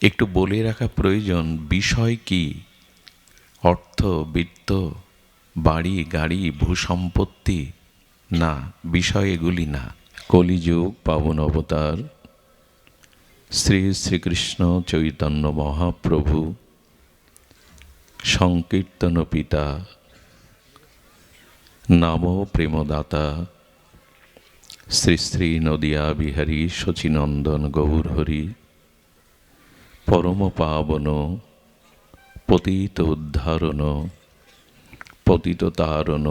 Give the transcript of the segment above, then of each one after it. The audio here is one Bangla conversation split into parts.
একটু বলে রাখা প্রয়োজন বিষয় কি। অর্থ, বিত্ত, বাড়ি, গাড়ি, ভূসম্পত্তি না, বিষয় এগুলি না। কলিযুগ পাবন অবতার শ্রী শ্রীকৃষ্ণ চৈতন্য মহাপ্রভু, সংকীর্তন পিতা, নাম প্রেমদাতা শ্রী শ্রী নদিয়া বিহারী শচীনন্দন গৌরহরি, পরম পাবন পতিত উদ্ধারণ পতিত তারণ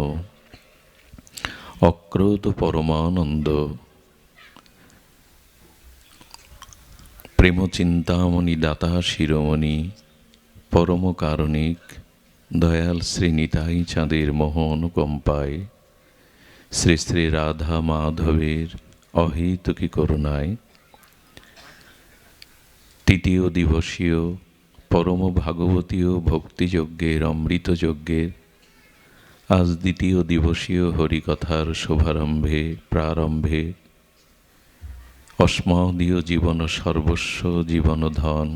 অক্রোধ পরমানন্দ প্রেমচিন্তামণি দাতা শিরোমণি পরম কারণিক দয়াল শ্রী নিতাই চাঁদের মোহ অনুকম্পায় শ্রী শ্রী রাধা মাধবের অহেতুকী করুণায় তৃতীয় দিবসীয় পরম ভাগবতীয় ভক্তিযজ্ঞের অমৃতযজ্ঞের আজ দ্বিতীয় দিবসীয় হরিকথার শুভারম্ভে প্রারম্ভে অস্মদীয় জীবন সর্বস্ব জীবনধন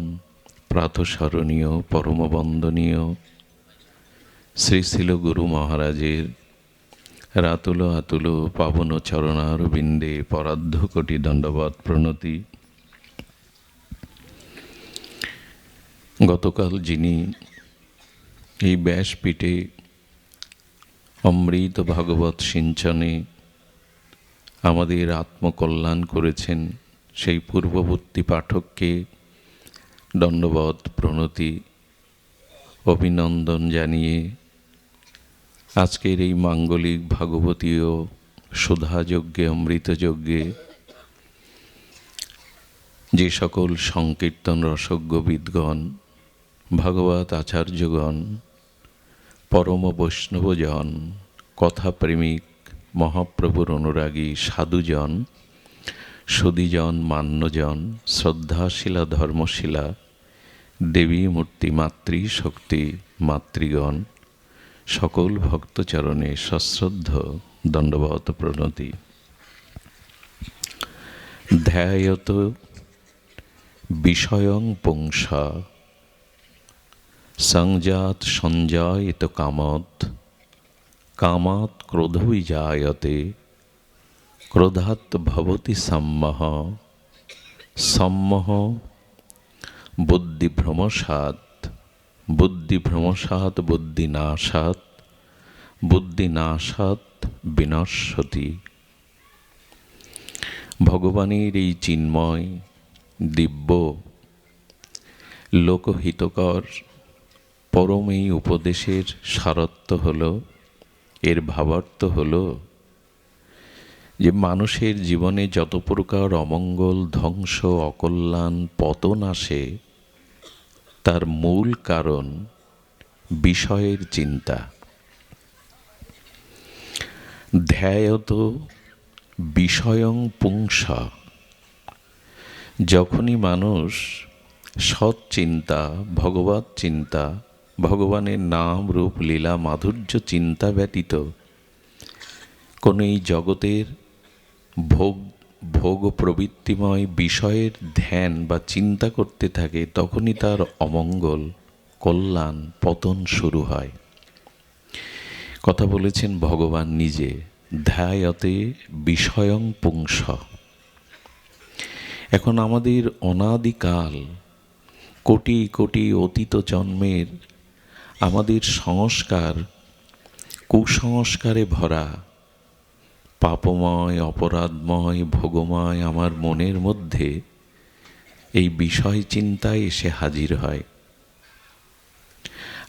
প্রাতঃস্মরণীয় পরম বন্দনীয় শ্রী শিল গুরু মহারাজের রাতুল আতুল পাবন চরণারবিন্দে পরার্ধ কোটি দণ্ডবৎ প্রণতি। গতকাল যিনি এই ব্যাসপীঠে অমৃত ভাগবত সিঞ্চনে আমাদের আত্মকল্যাণ করেছেন, সেই পূর্ববর্তী পাঠককে দণ্ডবৎ প্রণতি অভিনন্দন জানিয়ে আজকের এই মাঙ্গলিক ভাগবতীয় সুধাযজ্ঞে অমৃতযজ্ঞে যে সকল সংকীর্তন রসজ্ঞবিদগণ, ভাগবত আচার্যগণ, পরম বৈষ্ণবজন, কথাপ্রেমিক, মহাপ্রভুর অনুরাগী সাধুজন, সুধীজন, মান্যজন, শ্রদ্ধাশীলা ধর্মশীলা দেবী মূর্তি মাতৃশক্তি মাতৃগণ, সকল ভক্তচরণে সশ্রদ্ধ দণ্ডবৎ প্রণতি। ধ্যায়ত বিষয়ং পুংসা সংজাত সঞ্জায়িত কামৎ কামাৎ ক্রোধ বিজায়তে ক্রোধাৎ ভবতি সম্মোহ সম্মোহ বুদ্ধিভ্রমসাৎ বুদ্ধিভ্রমসাৎ বুদ্ধিনাশাৎ বুদ্ধিনাশাৎ বিনশ্যতি। ভগবানের এই চিন্ময় দিব্য লোকহিতকর পরম এই উপদেশের সারত্ব হল, এর ভাবার্থ হল যে মানুষের জীবনে যত প্রকার অমঙ্গল, ধ্বংস, অকল্যাণ, পতন আসে তার মূল কারণ বিষয়ের চিন্তা। ধ্যায়ত বিষয়ং পুংসা, যখনই মানুষ সৎ চিন্তা, ভগবত চিন্তা, ভগবানের নাম রূপ লীলা মাধুর্য চিন্তা ব্যতীত কোনো এই জগতের ভোগ প্রবৃত্তিময় বিষয়ের ধ্যান বা চিন্তা করতে থাকে, তখনই তার অমঙ্গল, কল্যাণ, পতন শুরু হয়। কথা বলেছেন ভগবান নিজে, ধ্যায়তে বিষয়ং পুংস। এখন আমাদের অনাদিকাল কোটি কোটি অতীত জন্মের আমাদের সংস্কার কুসংস্কারে ভরা, পাপময়, অপরাধময়, ভোগময় আমার মনের মধ্যে এই বিষয় চিন্তায় এসে হাজির হয়।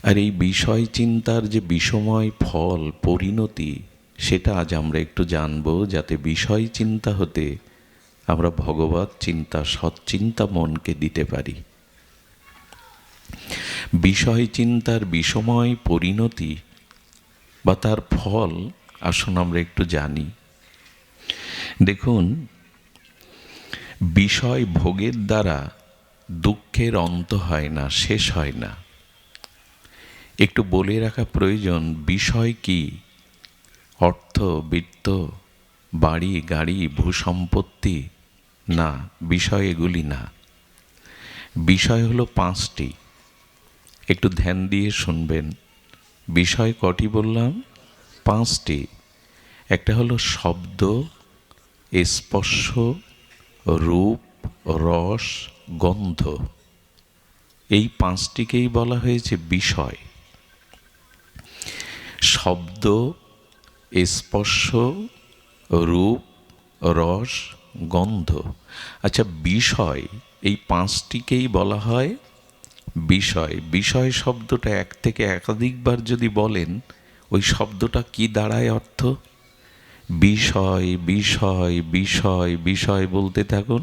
আর এই বিষয় চিন্তার যে বিষময় ফল, পরিণতি, সেটা আজ আমরা একটু জানব, যাতে বিষয় চিন্তা হতে আমরা ভগবত চিন্তা, সৎচিন্তা মনকে দিতে পারি। বিষয় চিন্তার বিষময় পরিণতি বা তার ফল আসুন আমরা একটু জানি। দেখুন, বিষয় ভোগের দ্বারা দুঃখের অন্ত হয় না, শেষ হয় না। একটু বলে রাখা প্রয়োজন, বিষয় কি? অর্থ, বিত্ত, বাড়ি, গাড়ি, ভূসম্পত্তি না, বিষয় এগুলি না। বিষয় হলো 5টি, একটু ধ্যান দিয়ে শুনবেন। বিষয় কটি বললাম? 5টি। একটা হলো শব্দ, স্পর্শ, রূপ, রস, গন্ধ। এই 5টিকেই বলা হয়েছে বিষয়। শব্দ, স্পর্শ, রূপ, রস, গন্ধ। আচ্ছা, বিষয়, এই 5টিকেই বলা হয় বিষয়। বিষয় শব্দটা এক থেকে একাধিকবার যদি বলেন, ওই শব্দটা কি দাঁড়ায় অর্থ? বিষয়, বিষয়, বিষয়, বিষয় বলতে থাকুন,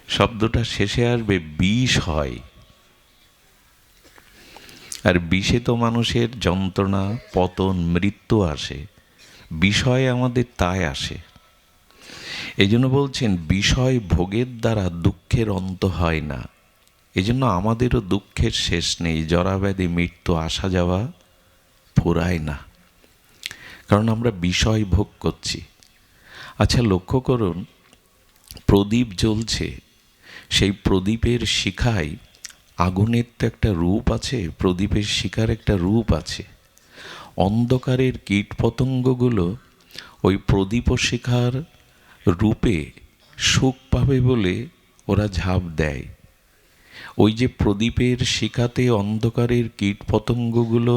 শব্দটা শেষে আসবে বিষয়। আর বিষে তো মানুষের যন্ত্রণা, পতন, মৃত্যু আসে। বিষয় আমাদের তাই আসে। এই জন্য বলছেন বিষয় ভোগের দ্বারা দুঃখের অন্ত হয় না। এই জন্য আমাদেরও দুঃখের শেষ নেই, জরাব্যাধি মৃত্যু আসা যাওয়া ফুরায় না, কারণ আমরা বিষয় ভোগ করছি। আচ্ছা, লক্ষ্য করুন, প্রদীপ জ্বলছে, সেই প্রদীপের শিখায় আগুনের তো একটা রূপ আছে, প্রদীপের শিখার একটা রূপ আছে। অন্ধকারের কীটপতঙ্গগুলো ওই প্রদীপ শিখার রূপে সুখ পাবে বলে ওরা ঝাঁপ দেয়। ওই যে প্রদীপের শিখাতে অন্ধকারের কীটপতঙ্গগুলো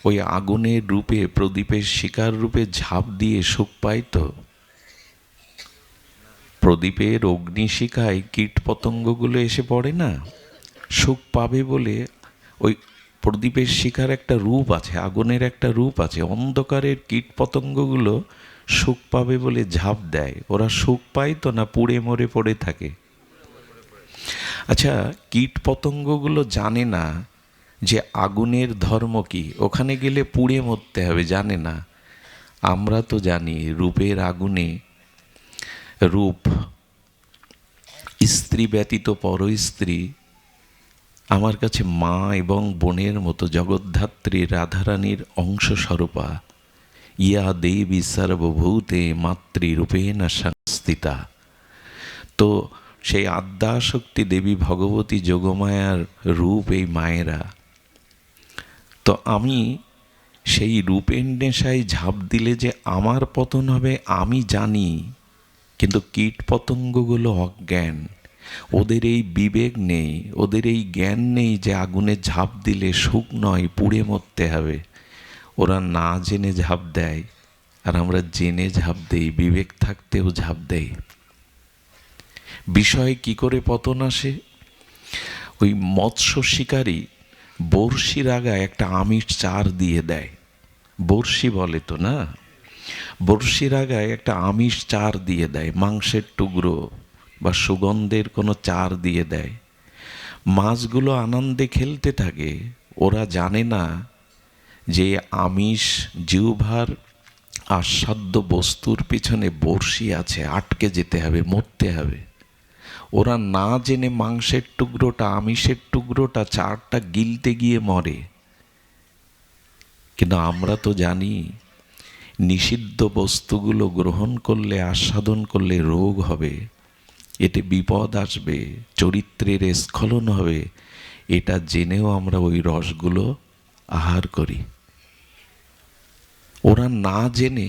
ওই আগুনের রূপে, প্রদীপের শিখার রূপে ঝাঁপ দিয়ে সুখ পায় তো। প্রদীপের অগ্নিশিখায় কীটপতঙ্গগুলো এসে পড়ে না, সুখ পাবে বলে। ওই প্রদীপের শিখার একটা রূপ আছে, আগুনের একটা রূপ আছে, অন্ধকারের কীটপতঙ্গগুলো সুখ পাবে বলে ঝাঁপ দেয়। ওরা সুখ পায় তো না পুড়ে মরে পড়ে থাকে? আচ্ছা, কীটপতঙ্গগুলো জানে না যে আগুনের ধর্ম কি, ওখানে গেলে পুড়ে মরতে হবে, জানে না। আমরা তো জানি রূপের আগুনে, রূপ স্ত্রী ব্যতীত পর স্ত্রী আমার কাছে মা এবং বোনের মতো, জগদ্ধাত্রী রাধারানীর অংশস্বরূপা। ইয়া দেবী সর্বভূতে মাতৃরূপেণ সংস্থিতা। তো সেই আদ্যাশক্তি দেবী ভগবতী যোগমায়ার রূপ এই মায়েরা। তো আমি সেই রূপের নেশায় ঝাঁপ দিলে যে আমার পতন হবে আমি জানি, কিন্তু কীট পতঙ্গগুলো অজ্ঞান। ওদের এই বিবেক নেই, ওদের এই জ্ঞান নেই যে আগুনে ঝাঁপ দিলে সুখ নয়, পুড়ে মরতে হবে। ওরা না জেনে ঝাঁপ দেয়, আর আমরা জেনে ঝাঁপ দেই, বিবেক থাকতেও ঝাঁপ দেই। বিষয়ে কি করে পতন আসে? ওই মৎস্য শিকারী বড়শির আগায় একটা আমিষ চার দিয়ে দেয়। বড়শি বলে তো না, বড়শির আগায় একটা আমিষ চার দিয়ে দেয়, মাংসের টুকরো বা সুগন্ধের কোনো চার দিয়ে দেয়। মাছগুলো আনন্দে খেলতে থাকে। ওরা জানে না যে আমিষ জিহ্বার আস্বাদ্য বস্তুর পিছনে বড়শি আছে, আটকে যেতে হবে, মরতে হবে। ওরা না জেনে মাংসের টুকরোটা, আমিষের টুকরোটা, চারটা গিলতে গিয়ে মরে। কিন্তু আমরা তো জানি নিষিদ্ধ বস্তুগুলো গ্রহণ করলে, আস্বাদন করলে রোগ হবে, এতে বিপদ আসবে, চরিত্রের স্খলন হবে। এটা জেনেও আমরা ওই রসগুলো আহার করি। ওরা না জেনে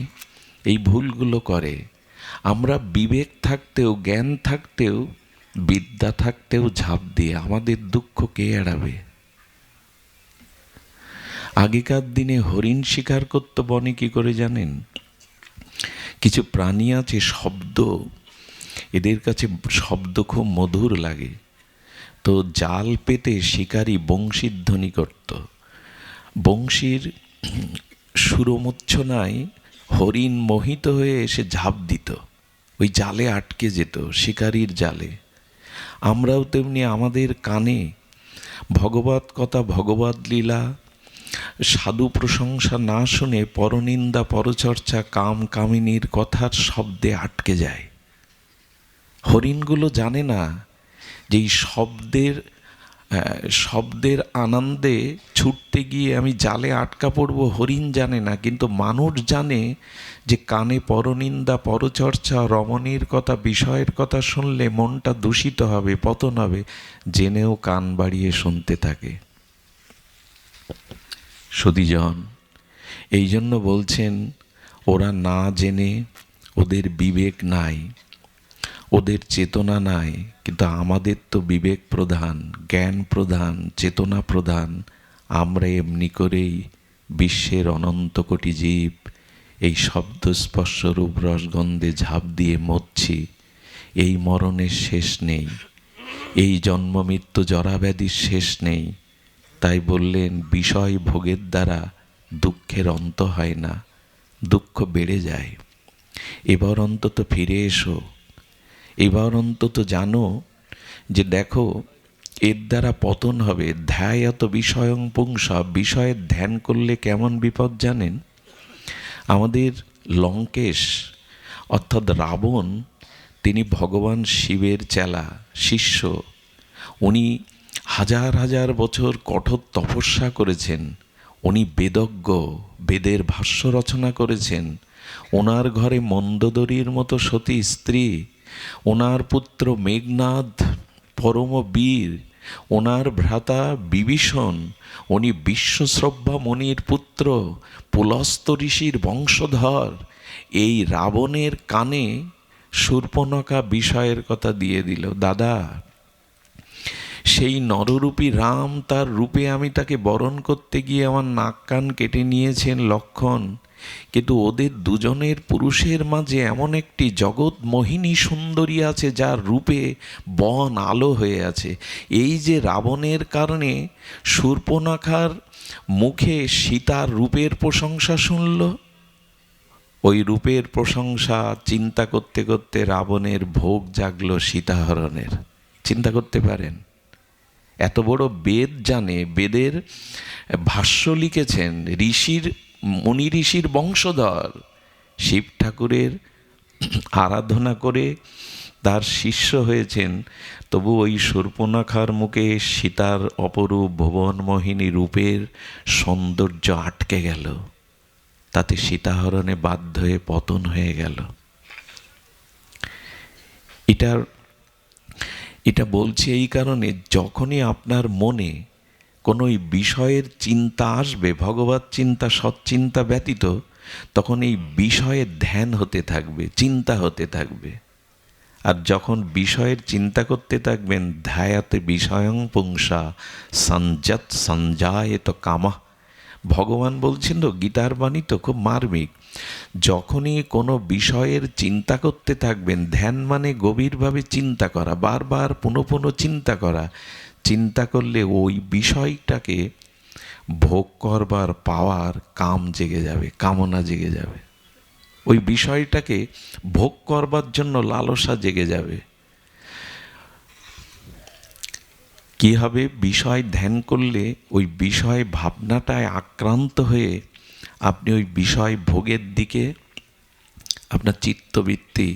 এই ভুলগুলো করে। আমরা বিবেক থাকতেও, জ্ঞান থাকতেও, বিদ্যা থাকতেও ঝাঁপ দিয়ে আমাদের দুঃখ কে এড়াবে? আগেকার দিনে হরিণ শিকার করতো বনে, কি করে জানেন? কিছু প্রাণী আছে, শব্দ, এদের কাছে শব্দ খুব মধুর লাগে। তো জাল পেতে শিকারী বংশীর ধ্বনি করত। বংশীর সুরমূর্ছনায় হরিণ মোহিত হয়ে এসে ঝাঁপ দিত, ওই জালে আটকে যেত, শিকারীর জালে। আমরাও তেমনি আমাদের কানে ভগবত কথা, ভগবত লীলা, সাধু প্রশংসা না শুনে পরনিন্দা, পরচর্চা, কাম কামিনীর কথার শব্দে আটকে যায়। হরিণগুলো জানে না যে এই শব্দের শব্দের আনন্দে ছুটতে গিয়ে আমি জালে আটকা পড়ব, হরিণ জানে না, কিন্তু মানুষ জানে যে কানে পরনিন্দা, পরচর্চা, রমণীর কথা, বিষয়ের কথা শুনলে মনটা দূষিত হবে, পতন হবে, জেনেও কান বাড়িয়ে শুনতে থাকে। সুধীজন, এই জন্য বলছেন ওরা না জেনে, ওদের বিবেক নাই, ওদের চেতনা নাই, কিন্তু আমাদের তো বিবেক প্রধান, জ্ঞান প্রধান, চেতনা প্রধান। আমরা এমনি করেই বিশ্বের অনন্ত কোটি জীব এই শব্দ স্পর্শ রূপ রসগন্ধে ঝাঁপ দিয়ে মরছি। এই মরণের শেষ নেই, এই জন্ম মৃত্যু জরাব্যাধির শেষ নেই। তাই বললেন বিষয় ভোগের দ্বারা দুঃখের অন্ত হয় না, দুঃখ বেড়ে যায়। এবার অন্তত ফিরে এসো, এবার অন্তত জানো যে দেখো এর দ্বারা পতন হবে। ধ্যায়ত বিষয়ং পুংসা, বিষয়ের ধ্যান করলে কেমন বিপদ জানেন? আমাদের লঙ্কেশ অর্থাৎ রাবণ, তিনি ভগবান শিবের চেলা শিষ্য। উনি হাজার হাজার বছর কঠোর তপস্যা করেছেন, উনি বেদজ্ঞ, বেদের ভাষ্য রচনা করেছেন। ওনার ঘরে মন্দোদরীর মতো সতী স্ত্রী, ওনার পুত্র মেঘনাদ পরম বীর, ওনার ভ্রাতা বিভীষণ, উনি বিশ্বশ্রব্বা মণির পুত্র, পুলস্ত ঋষির বংশধর। এই রাবণের কানে শূর্পণখা বিষয়ের কথা দিয়ে দিল, দাদা সেই নররূপী রাম, তার রূপে আমি তাকে বরণ করতে গিয়ে আমার নাক কান কেটে নিয়েছেন লক্ষণ, কিন্তু ওদের দুজনের পুরুষের মাঝে এমন একটি জগৎ মোহিনী সুন্দরী আছে যার রূপে বন আলো হয়ে আছে। এই যে রাবণের কারণে শূর্পণখার মুখে সীতার রূপের প্রশংসা শুনল, ওই রূপের প্রশংসা চিন্তা করতে করতে রাবণের ভোগ জাগলো সীতাহরণের। চিন্তা করতে পারেন, এত বড় বেদ জানে, বেদের ভাষ্য লিখেছেন, ঋষির মুনি ঋষির বংশধর, শিব ঠাকুরের আরাধনা করে তার শিষ্য হয়েছেন, তবু ওই শূর্পণখার মুখে সীতার অপরূপ ভুবনমোহিনী রূপের সৌন্দর্য আটকে গেল, তাতে সীতাহরণে বাধ্য হয়ে পতন হয়ে গেল। এটা বলছি এই কারণে, যখনই আপনার মনে কোনো বিষয়ের চিন্তা আসবে, ভগবত চিন্তা সৎচিন্তা ব্যতীত, তখন এই বিষয়ের ধ্যান হতে থাকবে, চিন্তা হতে থাকবে। আর যখন বিষয়ের চিন্তা করতে থাকবেন, ধ্যায়াতে বিষয়ং পুংসা সঞ্জত সঞ্জায়ত কামা। ভগবান বলছেন তো, গীতার বাণী তো খুব মার্মিক, যখনই কোনো বিষয়ের চিন্তা করতে থাকবেন, ধ্যান মানে গভীরভাবে চিন্তা করা, বারবার পুনঃ পুনঃ চিন্তা করা, চিন্তা করলে ওই বিষয়টাকে ভোগ করবার পাওয়ার কাম জেগে যাবে, কামনা জেগে যাবে, ওই বিষয়টাকে ভোগ করবার জন্য লালসা জেগে যাবে। কি হবে? বিষয় ধ্যান করলে ওই বিষয় ভাবনাটায় আক্রান্ত হয়ে আপনি ওই বিষয় ভোগের দিকে আপনার চিত্তবৃত্তি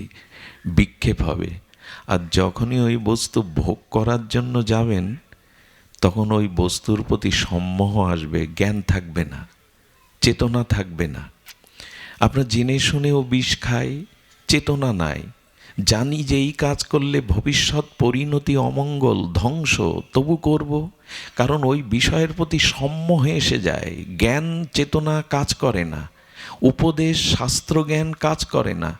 বিক্ষেপ হবে। আর যখনই ওই বস্তু ভোগ করার জন্য যাবেন, তখন ওই বস্তুর প্রতি সম্মোহ আসবে, জ্ঞান থাকবে না, চেতনা থাকবে না। আমরা জেনে শুনেও বিষ খাই, চেতনা নাই, জানি যে এই কাজ করলে ভবিষ্যৎ পরিণতি অমঙ্গল ধ্বংস, তবু করব, কারণ ওই বিষয়ের প্রতি সম্মোহে এসে যায়। জ্ঞান চেতনা কাজ করে না, উপদেশ শাস্ত্র জ্ঞান কাজ করে না।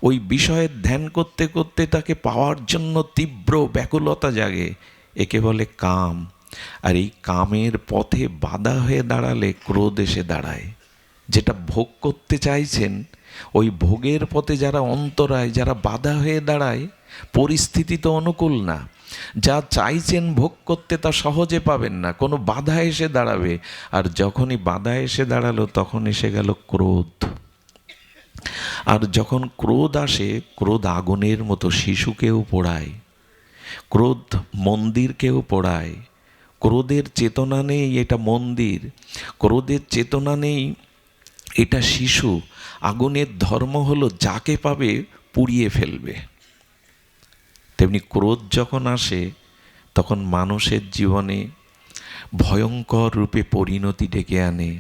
ওই বিষয়ের ধ্যান করতে করতে তাকে পাওয়ার জন্য তীব্র ব্যাকুলতা জাগে, একে বলে কাম। আর এই কামের পথে বাধা হয়ে দাঁড়ালে ক্রোধ এসে দাঁড়ায়। যেটা ভোগ করতে চাইছেন, ওই ভোগের পথে যারা অন্তরায়, যারা বাধা হয়ে দাঁড়ায়, পরিস্থিতি তো অনুকূল না, যা চাইছেন ভোগ করতে তা সহজে পাবেন না, কোনো বাধা এসে দাঁড়াবে। আর যখনই বাধা এসে দাঁড়ালো, তখন এসে গেল ক্রোধ। আর যখন ক্রোধ আসে, ক্রোধ আগুনের মতো শিশুকেও পোড়ায়, ক্রোধ মন্দিরকেও পোড়ায়। ক্রোধের চেতনা নেই, এটা মন্দির; ক্রোধের চেতনা নেই, এটা শিশু। আগুনের ধর্ম হলো যাকে পাবে পুড়িয়ে ফেলবে। তেমনি ক্রোধ যখন আসে, তখন মানুষের জীবনে ভয়ঙ্কর রূপে পরিণতি ডেকে আনে।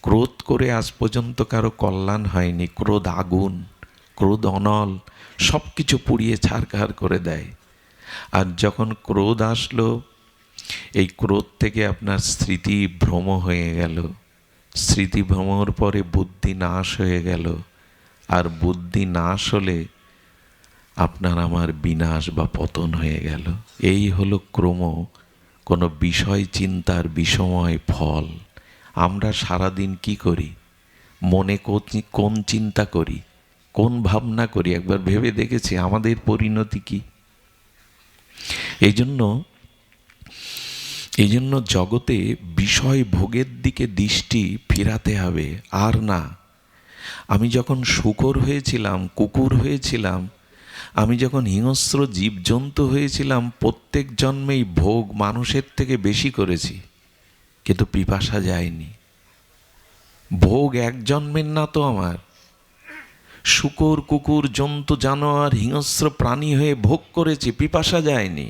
ক্রোধ করে আজ পর্যন্ত কারো কল্যাণ হয়নি। ক্রোধ আগুন, ক্রোধ অনল, সব কিছু পুড়িয়ে ছারখার করে দেয়। আর যখন ক্রোধ আসলো, এই ক্রোধ থেকে আপনার স্মৃতি ভ্রম হয়ে গেল, স্মৃতি ভ্রমর পরে বুদ্ধি নাশ হয়ে গেল, আর বুদ্ধি নাশ হলে আপনার আমার বিনাশ বা পতন হয়ে গেল। এই হলো ক্রম কোনো বিষয় চিন্তার বিষময় ফল। আমরা সারাদিন কি করি? মনে কোন চিন্তা করি, কোন ভাবনা করি? একবার ভেবে দেখেছি আমাদের পরিণতি কি? এই জন্য জগতে বিষয় ভোগের দিকে দৃষ্টি ফেরাতে হবে। আর না, আমি যখন শূকর হয়েছিলাম, কুকুর হয়েছিলাম, আমি যখন হিংস্র জীবজন্তু হয়েছিলাম, প্রত্যেক জন্মেই ভোগ মানুষের থেকে বেশি করেছি, কিন্তু পিপাসা যায়নি। ভোগ এক জন্মের না তো আমার। শূকর, কুকুর, জন্তু, জানোয়ার, হিংস্র প্রাণী হয়ে ভোগ করেছি, পিপাসা যায়নি।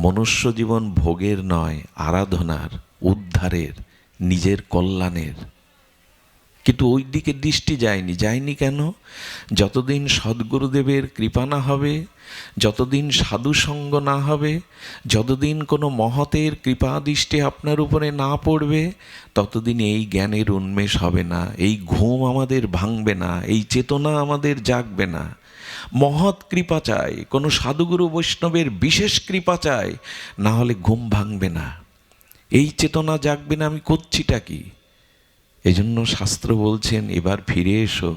মনুষ্য জীবন ভোগের নয়, আরাধনার, উদ্ধারের, নিজের কল্যাণের। কিন্তু ওই দিকে দৃষ্টি যায়নি কেন? যতদিন সদ্গুরুদেবের কৃপা না হবে, যতদিন সাধু সঙ্গ না হবে, যতদিন কোনো মহতের কৃপা দৃষ্টি আপনার উপরে না পড়বে, ততদিন এই জ্ঞানের উন্মেষ হবে না, এই ঘুম আমাদের ভাঙবে না, এই চেতনা আমাদের জাগবে না। মহৎ কৃপা চাই, কোনো সাধুগুরু বৈষ্ণবের বিশেষ কৃপা চাই, না হলে ঘুম ভাঙবে না, এই চেতনা জাগবে না আমি করছিটা কি। এজন্য শাস্ত্র বলছেন এবার ফিরে এসো।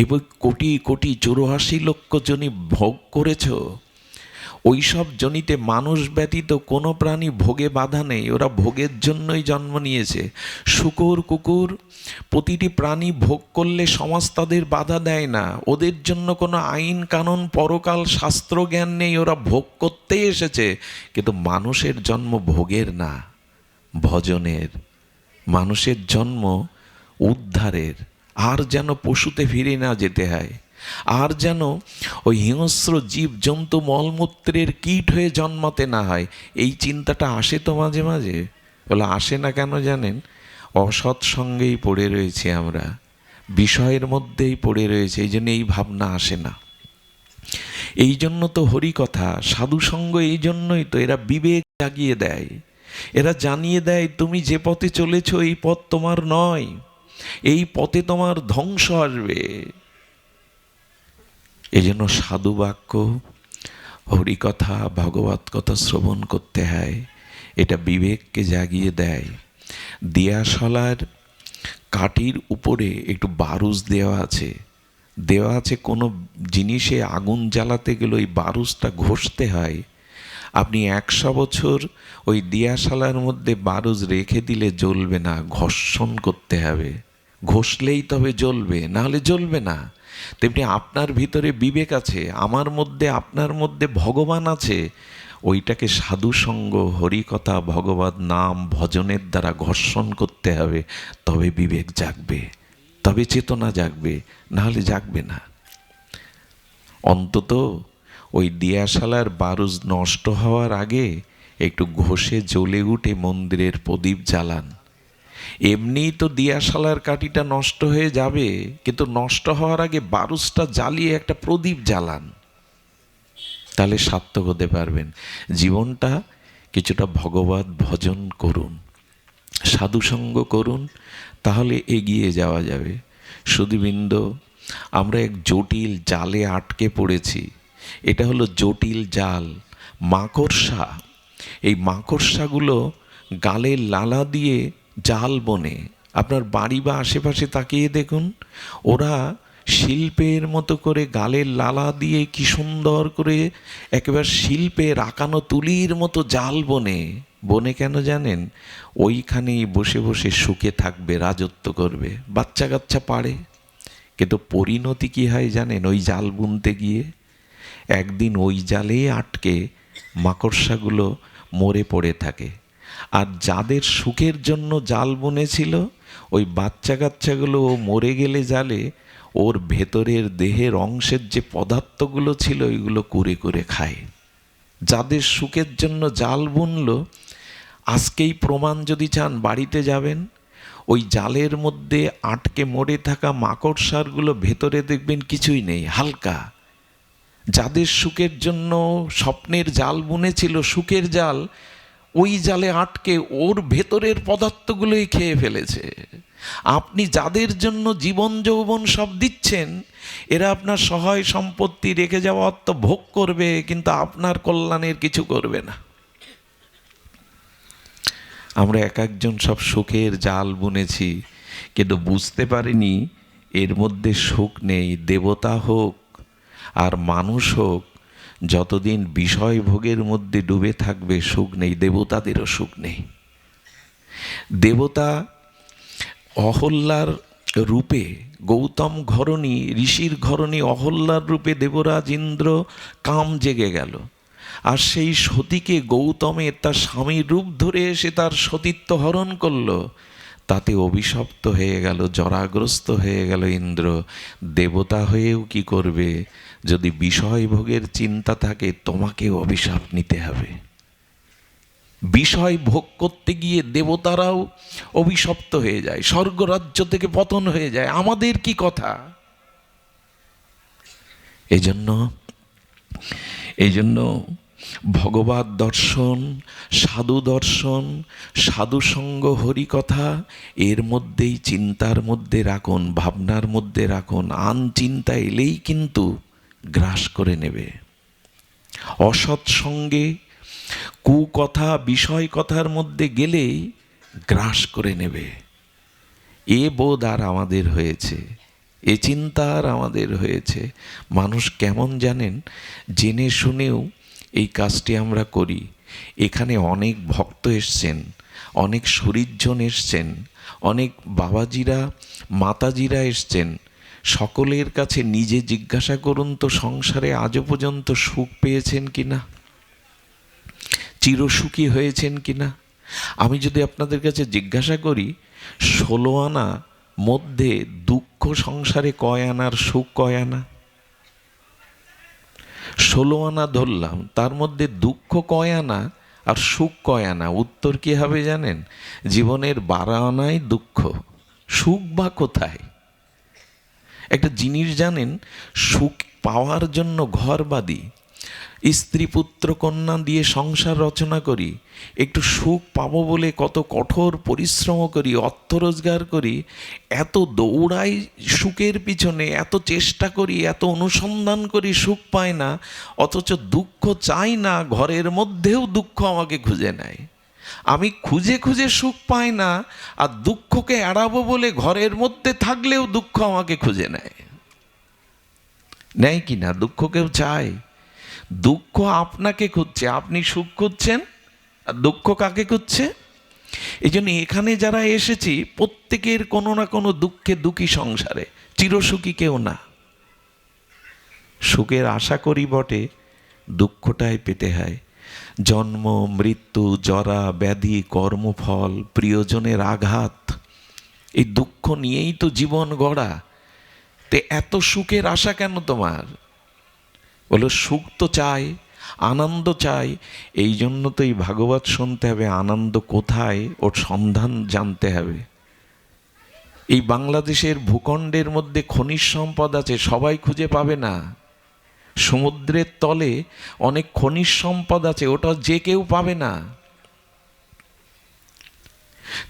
এবার কোটি কোটি 84 লক্ষ জনি ভোগ করেছ, ওই সব জনিতে মানুষ ব্যতীত কোনো প্রাণী ভোগে বাধা নেই, ওরা ভোগের জন্যই জন্ম নিয়েছে। শূকর, কুকুর, প্রতিটি প্রাণী ভোগ করলে সমাজ তাদের বাধা দেয় না, ওদের জন্য কোনো আইন কানুন পরকাল শাস্ত্র জ্ঞান নেই, ওরা ভোগ করতেই এসেছে। কিন্তু মানুষের জন্ম ভোগের না, ভজনের। মানুষের জন্ম উদ্ধারের। আর যেন পশুতে ফিরে না যেতে হয়, আর যেন ওই হিংস্র জীব জন্তু মলমূত্রের কীট হয়ে জন্মাতে না হয়। এই চিন্তাটা আসে তো মাঝে মাঝে। বলে আসে না কেন জানেন? অসৎসঙ্গেই পড়ে রয়েছে আমরা, বিষয়ের মধ্যেই পড়ে রয়েছে, এই জন্য এই ভাবনা আসে না। এই জন্য তো হরিকথা, সাধুসঙ্গ, এই জন্যই তো এরা বিবেক জাগিয়ে দেয়, এরা জানিয়ে দেয় তুমি যে পথে চলেছ এই পথ তোমার নয়, এই পথে তোমার ধ্বংস আসবে। এই জন্য সাধু বাক্য, হরিকথা, ভগবত কথা শ্রবণ করতে হয়, এটা বিবেককে জাগিয়ে দেয়। দিয়াশলার কাঠির উপরে একটু বারুজ দেওয়া আছে, কোনো জিনিসে আগুন জ্বালাতে গেলে ওই বারুজটা ঘষতে হয়। আপনি 100 বছর ওই দিয়াশালার মধ্যে বারুজ রেখে দিলে জ্বলবে না, ঘর্ষণ করতে হবে, ঘষলেই তবে জ্বলবে, নাহলে জ্বলবে না। তেমনি আপনার ভিতরে বিবেক আছে, আমার মধ্যে, আপনার মধ্যে ভগবান আছে, ওইটাকে সাধুসঙ্গ, হরিকথা, ভগবত নাম, ভজনের দ্বারা ঘর্ষণ করতে হবে, তবে বিবেক জাগবে, তবে চেতনা জাগবে, নাহলে জাগবে না। অন্তত ওই দিয়াশালার বারুজ নষ্ট হওয়ার আগে একটু ঘষে জ্বলে উঠে মন্দিরের প্রদীপ জ্বালান। এমনিই তো দিয়াশালার কাঠিটা নষ্ট হয়ে যাবে, কিন্তু নষ্ট হওয়ার আগে বারুজটা জ্বালিয়ে একটা প্রদীপ জ্বালান, তাহলে সার্থক হতে পারবেন। জীবনটা কিছুটা ভগবত ভজন করুন, সাধুসঙ্গ করুন, তাহলে এগিয়ে যাওয়া যাবে। সুধীবৃন্দ, আমরা এক জটিল জালে আটকে পড়েছি। এটা হলো জটিল জাল, মাকড়সা। এই মাকড়সাগুলো গালের লালা দিয়ে জাল বনে। আপনার বাড়ি বা আশেপাশে তাকিয়ে দেখুন, ওরা শিল্পের মতো করে গালের লালা দিয়ে কি সুন্দর করে একেবারে শিল্পের আঁকানো তুলির মতো জাল বনে কেন জানেন? ওইখানেই বসে বসে সুখে থাকবে, রাজত্ব করবে, বাচ্চা কাচ্চা পারে। কিন্তু পরিণতি কি হয় জানেন? ওই জাল বুনতে গিয়ে একদিন ওই জালে আটকে মাকড়সাগুলো মরে পড়ে থাকে। আর যাদের সুখের জন্য জাল বুনেছিল, ওই বাচ্চা কাচ্চাগুলো ও মরে গেলে জালে ওর ভেতরের দেহের অংশের যে পদার্থগুলো ছিল ওইগুলো কুরে কুরে খায়। যাদের সুখের জন্য জাল বুনলো, আজকেই প্রমাণ যদি চান বাড়িতে যাবেন, ওই জালের মধ্যে আটকে মরে থাকা মাকড়সারগুলো ভেতরে দেখবেন কিছুই নেই, হালকা। যাদের সুখের জন্য স্বপ্নের জাল বুনেছিল, সুখের জাল, ওই জালে আটকে ওর ভেতরের পদার্থগুলোই খেয়ে ফেলেছে। আপনি যাদের জন্য জীবন যৌবন সব দিচ্ছেন, এরা আপনার সহায় সম্পত্তি রেখে যাওয়া অর্থ ভোগ করবে, কিন্তু আপনার কল্যাণের কিছু করবে না। আমরা এক একজন সব সুখের জাল বুনেছি, কিন্তু বুঝতে পারিনি এর মধ্যে সুখ নেই। দেবতা হোক আর মানুষ হোক, যতদিন বিষয় ভোগের মধ্যে ডুবে থাকবে সুখ নেই, দেবতাদেরও সুখ নেই। দেবতা অহল্যার রূপে, গৌতম ঘরণী, ঋষির ঘরণী অহল্যার রূপে দেবরাজ ইন্দ্র কাম জেগে গেল, আর সেই সতীকে গৌতমের তার স্বামীর রূপ ধরে এসে তার সতীত্ব হরণ করল। তাতে অভিশপ্ত হয়ে গেল, জরাগ্রস্ত হয়ে গেল ইন্দ্র। দেবতা হয়েও কি করবে? যদি বিষয় ভোগের চিন্তা থাকে, তোমাকেও অভিশাপ নিতে হবে। বিষয় ভোগ করতে গিয়ে দেবতারাও অভিশপ্ত হয়ে যায়, স্বর্গরাজ্য থেকে পতন হয়ে যায়। আমাদের কি কথা? এই জন্য ভগবত দর্শন, সাধু দর্শন, সাধুসঙ্গ, হরিকথা এর মধ্যেই চিন্তার মধ্যে রাখুন, ভাবনার মধ্যে রাখুন। আন চিন্তা এলেই কিন্তু গ্রাস করে নেবে। অসৎ সঙ্গে, কুকথা, বিষয় কথার মধ্যে গেলেই গ্রাস করে নেবে। এ বোধ আর আমাদের হয়েছে, এ চিন্তা আর আমাদের হয়েছে। মানুষ কেমন জানেন, জেনে শুনেও এই কাজটি আমরা করি। এখানে অনেক ভক্ত এসছেন, অনেক শরীরজন এসছেন, অনেক বাবাজিরা মাতাজিরা এসছেন। সকলের কাছে নিজে জিজ্ঞাসা করুন তো, সংসারে আজও পর্যন্ত সুখ পেয়েছেন কিনা, চিরসুখী হয়েছেন কিনা? আমি যদি আপনাদের কাছে জিজ্ঞাসা করি, 16 আনা মধ্যে দুঃখ সংসারে কয় আনার, সুখ কয় আনা? 16 আনা ধরলাম, তার মধ্যে দুঃখ কয় আনা আর সুখ কয় আনা? উত্তর কি হবে জানেন? জীবনের 12 আনাই দুঃখ, সুখ বা কোথায়? একটা জিনিস জানেন, সুখ পাওয়ার জন্য ঘর বাঁধি, স্ত্রী পুত্র কন্যা দিয়ে সংসার রচনা করি, একটু সুখ পাবো বলে কত কঠোর পরিশ্রম করি, অর্থ রোজগার করি, এত দৌড়াই সুখের পিছনে, এত চেষ্টা করি, এত অনুসন্ধান করি, সুখ পাই না। অথচ দুঃখ চাই না, ঘরের মধ্যেও দুঃখ আমাকে খুঁজে নেয়। আমি খুঁজে খুঁজে সুখ পাই না, আর দুঃখকে এড়াবো বলে ঘরের মধ্যে থাকলেও দুঃখ আমাকে খুঁজে নেয়। নেয় কি না? দুঃখ কেউ চায়? দুঃখ আপনাকে খুঁজছে, আপনি সুখ খুঁজছেন, আর দুঃখ কাকে খুঁজছে? এই জন্য এখানে যারা এসেছি, প্রত্যেকের কোনো না কোনো দুঃখে দুঃখী সংসারে, চিরসুখী কেউ না। সুখের আশা করি বটে, দুঃখটাই পেতে হয়। জন্ম, মৃত্যু, জরা, ব্যাধি, কর্মফল, প্রিয়জনের আঘাত, এই দুঃখ নিয়েই তো জীবন গড়া। তে এত সুখের আশা কেন তোমার? বলো সুখ তো চাই, আনন্দ চাই। এই জন্য তো এই ভাগবত শুনতে হবে, আনন্দ কোথায় ওর সন্ধান জানতে হবে। এই বাংলাদেশের ভূখণ্ডের মধ্যে খনিজ সম্পদ আছে, সবাই খুঁজে পাবে না। সমুদ্রের তলে অনেক খনিজ সম্পদ আছে, ওটা যে কেউ পাবে না।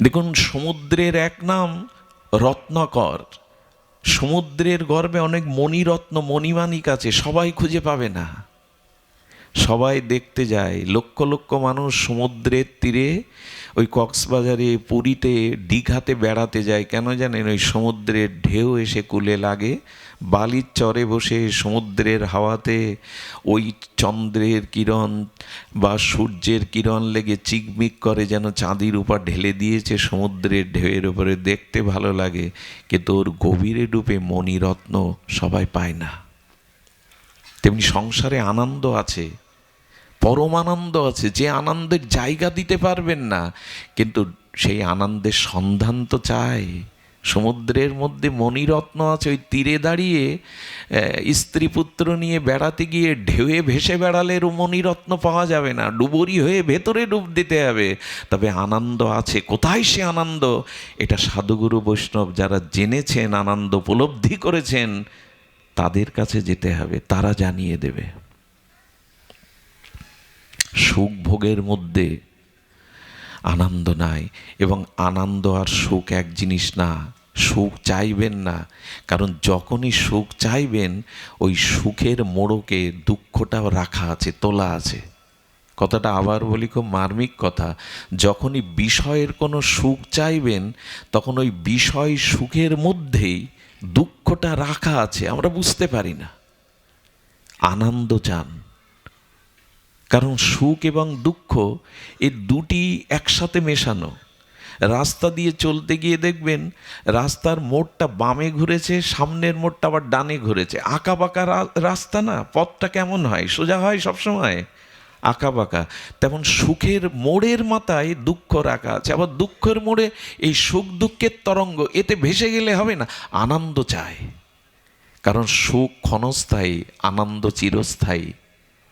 দেখুন, সমুদ্রের এক নাম রত্নাকর। সমুদ্রের গর্ভে অনেক মণিরত্ন, মণিমাণিক আছে, সবাই খুঁজে পাবে না। সবাই দেখতে যায়, লক্ষ লক্ষ মানুষ সমুদ্রের তীরে, ওই কক্সবাজারে, পুরীতে, দীঘাতে বেড়াতে যায়। কেন জানেন? ওই সমুদ্রের ঢেউ এসে কূলে লাগে, বালির চরে বসে সমুদ্রের হাওয়াতে ওই চন্দ্রের কিরণ বা সূর্যের কিরণ লেগে চিকমিক করে, যেন চাঁদির উপর ঢেলে দিয়েছে সমুদ্রের ঢেউয়ের উপরে, দেখতে ভালো লাগে। কিন্তু ওর গভীরে ডুবে মণিরত্ন সবাই পায় না। তেমনি সংসারে আনন্দ আছে, পরমানন্দ আছে, যে আনন্দের জায়গা দিতে পারবেন না, কিন্তু সেই আনন্দের সন্ধান তো চাই। সমুদ্রের মধ্যে মণিরত্ন আছে, ওই তীরে দাঁড়িয়ে স্ত্রী পুত্র নিয়ে বেড়াতে গিয়ে ঢেউয়ে ভেসে বেড়ালে মণিরত্ন পাওয়া যাবে না, ডুবুরি হয়ে ভেতরে ডুব দিতে হবে। তবে আনন্দ আছে। কোথায় সে আনন্দ? এটা সাধুগুরু বৈষ্ণব যারা জেনেছেন, আনন্দ উপলব্ধি করেছেন, তাদের কাছে যেতে হবে, তারা জানিয়ে দেবে। সুখ ভোগের মধ্যে আনন্দ নাই, এবং আনন্দ আর সুখ এক জিনিস না। সুখ চাইবেন না, কারণ যখনই সুখ চাইবেন ওই সুখের মোড়কে দুঃখটাও রাখা আছে, তোলা আছে। কথাটা আবার বলি, খুব মার্মিক কথা। যখনই বিষয়ের কোনো সুখ চাইবেন তখন ওই বিষয় সুখের মধ্যেই দুঃখটা রাখা আছে, আমরা বুঝতে পারি না। আনন্দ চান, কারণ সুখ এবং দুঃখ এই দুটি একসাথে মেশানো। রাস্তা দিয়ে চলতে গিয়ে দেখবেন রাস্তার মোড়টা বামে ঘুরেছে, সামনের মোড়টা আবার ডানে ঘুরেছে। আঁকা বাঁকা রাস্তা না, পথটা কেমন হয়? সোজা হয় সবসময়? আঁকা বাঁকা। তেমন সুখের মোড়ের মাথায় দুঃখ রাখা আছে, আবার দুঃখের মোড়ে এই সুখ দুঃখের তরঙ্গ। এতে ভেসে গেলে হবে না, আনন্দ চাই। কারণ সুখ ক্ষণস্থায়ী, আনন্দ চিরস্থায়ী।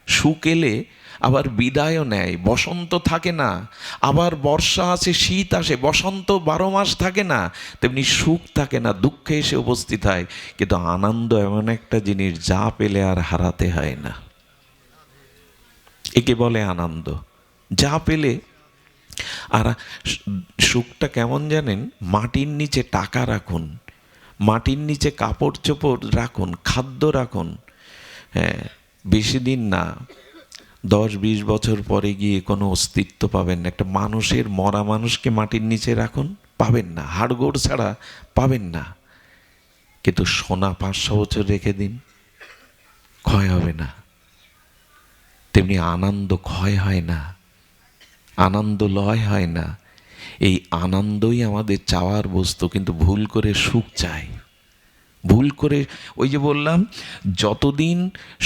সুখ এলে আবার বিদায়ও নেয়, বসন্ত থাকে না। আবার বর্ষা আসে, শীত আসে, বসন্ত 12 মাস থাকে না। তেমনি সুখ থাকে না, দুঃখে এসে উপস্থিত হয়। কিন্তু আনন্দ এমন একটা জিনিস, যা পেলে আর হারাতে হয় না। একে বলে আনন্দ, যা পেলে। আর সুখটা কেমন জানেন? মাটির নিচে টাকা রাখুন, মাটির নিচে কাপড় চোপড় রাখুন, খাদ্য রাখুন, হ্যাঁ, বেশি দিন না, 10-20 বছর পরে গিয়ে কোনো অস্তিত্ব পাবেন না। একটা মানুষের, মরা মানুষকে মাটির নিচে রাখুন, পাবেন না, হাড়গোড় ছাড়া পাবেন না। কিন্তু সোনা 500 বছর রেখে দিন, ক্ষয় হবে না। তেমনি আনন্দ ক্ষয় হয় না, আনন্দ লয় হয় না। এই আনন্দই আমাদের চাওয়ার বস্তু। কিন্তু ভুল করে সুখ চাই, ভুল করে। ওই যে বললাম, যতদিন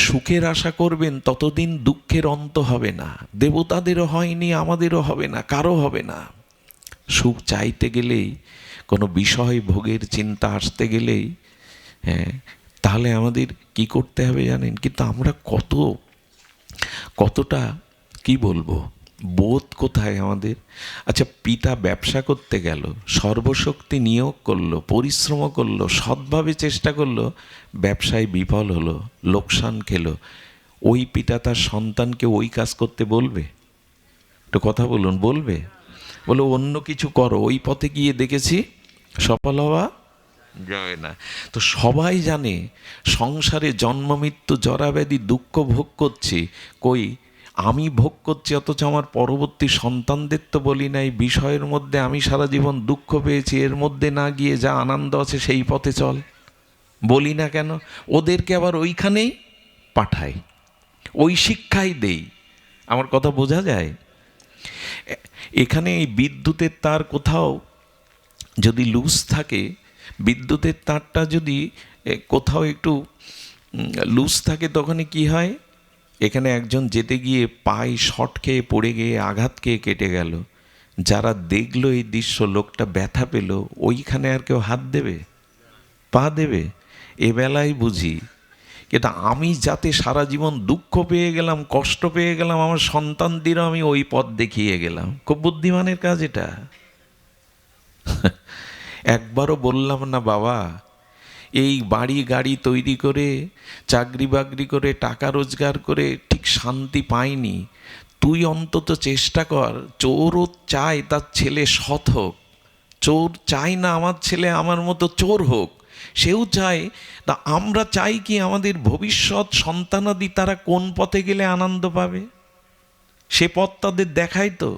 সুখের আশা করবেন ততদিন দুঃখের অন্ত হবে না। দেবতাদেরও হয়নি, আমাদেরও হবে না, কারো হবে না। সুখ চাইতে গেলেই, কোনো বিষয় ভোগের চিন্তা আসতে গেলেই, হ্যাঁ, তাহলে আমাদের কি করতে হবে জানেন? কিন্তু আমরা কতটা কি বলবো, বোধ কোথায় আমাদের? আচ্ছা, পিতা ব্যবসা করতে গেল, সর্বশক্তি নিয়োগ করলো, পরিশ্রম করলো, সৎভাবে চেষ্টা করলো, ব্যবসায় বিফল হলো, লোকসান খেলো। ওই পিতা তার সন্তানকে ওই কাজ করতে বলবে? একটু কথা বলুন, বলবে? বলে অন্য কিছু করো, ওই পথে গিয়ে দেখেছি সফল হওয়া যায় না। তো সবাই জানে সংসারে জন্ম মৃত্যু জরাব্যাধি দুঃখ ভোগ করছি, কই আমি ভোগ করছি, অথচ আমার পরবর্তী সন্তানদের তো বলি নাই বিষয়ের মধ্যে আমি সারা জীবন দুঃখ পেয়েছি, এর মধ্যে না গিয়ে যা আনন্দ আছে সেই পথে চল। বলি না কেন? ওদেরকে আবার ওইখানেই পাঠাই, ওই শিক্ষাই দেই। আমার কথা বোঝা যায়? এখানে এই বিদ্যুতের তার কোথাও যদি লুজ থাকে, বিদ্যুতের তারটা যদি কোথাও একটু লুজ থাকে, তখনই কি হয়? এখানে একজন যেতে গিয়ে পায়ে শর্ট খেয়ে পড়ে গিয়ে আঘাত খেয়ে কেটে গেল। যারা দেখলো এই দৃশ্য, লোকটা ব্যথা পেল, ওইখানে আর কেউ হাত দেবে, পা দেবে? এবেলায় বুঝি। কিন্তু আমি যাতে সারা জীবন দুঃখ পেয়ে গেলাম, কষ্ট পেয়ে গেলাম, আমার সন্তানদেরও আমি ওই পথ দেখিয়ে গেলাম। খুব বুদ্ধিমানের কাজ এটা। একবারও বললাম না, বাবা এই বাড়ি গাড়ি তৈরি করে, চাকরি বাকরি করে, টাকা রোজগার করে ঠিক শান্তি পাইনি, তুই অন্তত চেষ্টা কর। চোরও চায় তার ছেলে সৎ হোক, চোর চাই না আমার ছেলে আমার মতো চোর হোক, সেও চায়। তা আমরা চাই কি আমাদের ভবিষ্যৎ সন্তানাদি তারা কোন পথে গেলে আনন্দ পাবে, সে পথ তাদের দেখায় তো।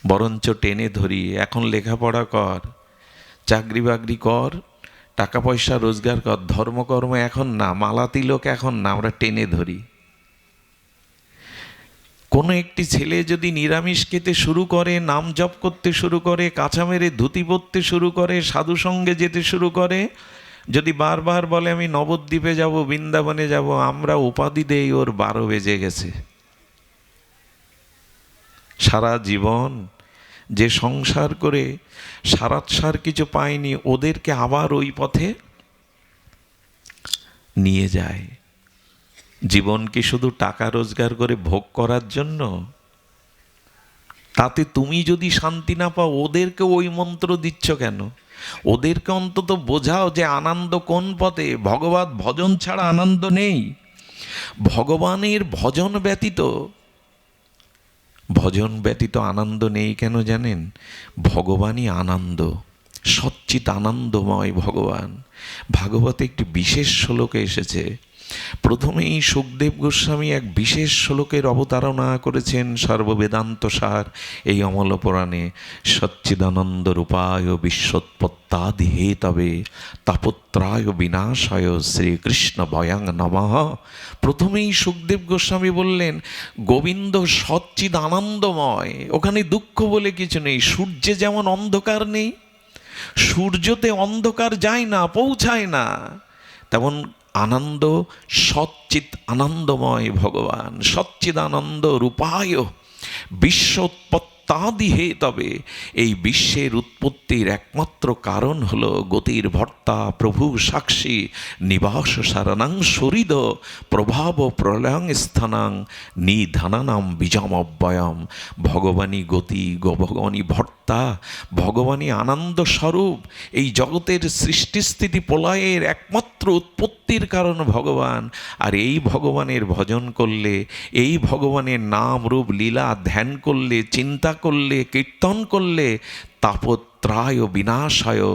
বরঞ্চ টেনে ধরি, এখন লেখাপড়া কর, চাকরি বাকরি কর, টাকা পয়সা রোজগার কর, ধর্মকর্ম এখন না, মালা তিলক এখন না, আমরা টেনে ধরি। কোনো একটি ছেলে যদি নিরামিষ খেতে শুরু করে, নাম জপ করতে শুরু করে, কাঁচা মেরে ধুতি পরতে শুরু করে, সাধু সঙ্গে যেতে শুরু করে, যদি বারবার বলে আমি নবদ্বীপে যাব, বৃন্দাবনে যাব, আমরা উপাধি দেই ওর 12 বেজে গেছে। সারা জীবন যে সংসার করে সারাৎসার কিছু পায়নি, ওদেরকে আবার ওই পথে নিয়ে যায়। জীবন কি শুধু টাকা রোজগার করে ভোগ করার জন্য? তাতে তুমি যদি শান্তি না পাও, ওদেরকে ওই মন্ত্র দিচ্ছ কেন? ওদেরকে অন্তত বোঝাও যে আনন্দ কোন পথে। ভগবত ভজন ছাড়া আনন্দ নেই। ভগবানের ভজন ব্যতীত আনন্দ নেই। কেন জানেন? ভগবানই আনন্দ, সচ্চিত আনন্দময় ভগবান। ভাগবতে একটি বিশেষ শ্লোকে এসেছে। প্রথমেই সুখদেব গোস্বামী এক বিশেষ শ্লোকের অবতারণা করেছেন সর্ববেদান্ত সার এই অমল পুরাণে। সচ্চিদানন্দ রূপায় বিশ্বৎপত্তাদি হেতবে তাপত্রায় বিনাশায় শ্রীকৃষ্ণ ভয়াং নমঃ। প্রথমেই সুখদেব গোস্বামী বললেন গোবিন্দ সচ্চিদ আনন্দময়, ওখানে দুঃখ বলে কিছু নেই। সূর্যে যেমন অন্ধকার নেই, সূর্যতে অন্ধকার যায় না, পৌঁছায় না, তেমন আনন্দ সচ্চিত আনন্দময় ভগবান। সচ্চিদানন্দ রূপায় বিশ্বোৎপত্তাদি হেতবে। এই বিশ্বের উৎপত্তির একমাত্র কারণ হলো গতির ভর্তা প্রভু সাক্ষী নিবাস সারানাং সরিদ প্রভাব প্রলয়ং স্থানাং নিধানানাম বীজম অব্যয়ম। ভগবানই গতি, ভগবানই ভর্তা, ভগবানই আনন্দ স্বরূপ। এই জগতের সৃষ্টিস্থিতি প্রলয়ের একমাত্র উৎপত্তির কারণ ভগবান। আর এই ভগবানের ভজন করলে, এই ভগবানের নাম রূপ লীলা ধ্যান করলে, চিন্তা করলে, কীর্তন করলে তাপত্রায় বিনাশায়,